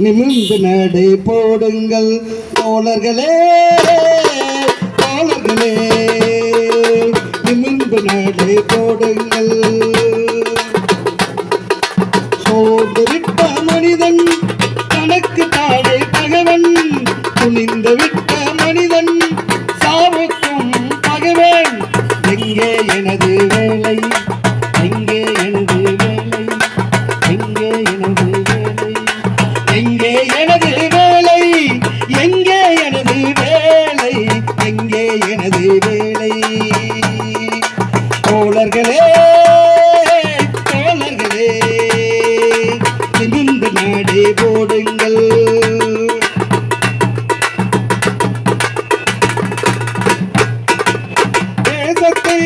நிமிர்ந்து நடை போடுங்கள் தோழர்களே, தோழர்களே நிமிர்ந்து நடை போடுங்கள். சோர்ந்து விட்ட மனிதன் தனக்கு தானே பகவன், துணிந்து விட்ட மனிதன் சாவுக்கும் பகவன். எங்கே எனது வேலை, எங்கே எனது வேலை, எங்கே எனது வேலை, எங்கே எனது வேலை, எங்கே எனது வேலை, எங்கே எனது வேலை. தோழர்களே, தோழர்களே நிமிர்ந்து நடை போடுங்கள். தேசத்தை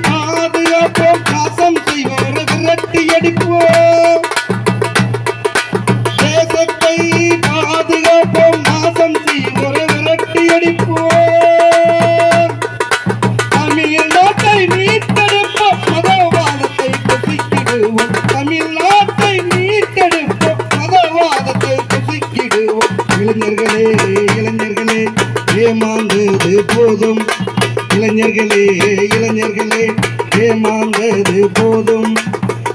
பாதுகாப்போம், காசம் செய்வோர் விரட்டி அடிப்போம். தேசத்தை பாதுகாப்போம், நாசம் செய்வோர் விரட்டி அடிப்போம். தமிழ்நாட்டை மீட்டெடுப்போம், மதவாதத்தை பொசுக்கிடுவோம். தமிழ்நாட்டை மீட்டெடுப்போம், மதவாதத்தை பொசுக்கிடுவோம். இளைஞர்களே, இளைஞர்களே ஏமாந்தது போதும். இளைஞர்களே, இளைஞர்களே ஏமாந்தது போதும்.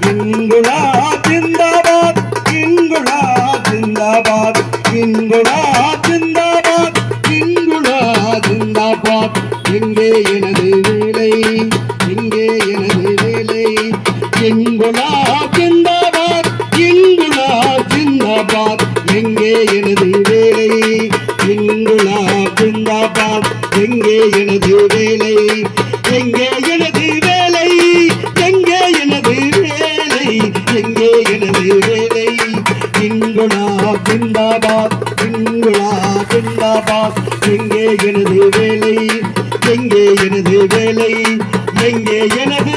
இன்குலாப் ஜிந்தாபாத், இன்குலாப் ஜிந்தாபாத், இன்குலாப் ஜிந்தாபாத், இன்குலாப் ஜிந்தாபாத். எங்கே எனது வேலை, எங்கே எனது வேலை, இன்குலாப் ஜிந்தாபாத், இன்குலாப் ஜிந்தாபாத். எங்கே எனது வேலை, இன்குலாப் ஜிந்தாபாத். எங்கே எனது வேலை, எங்கே எனது வேலை, எங்கே எனது வேலை, எங்கே எனது வேலை. இன்குலாப் ஜிந்தாபாத், இன்குலாப் ஜிந்தாபாத். எங்கே எனது வேலை, எங்கே எனது வேலை, எங்கே எனது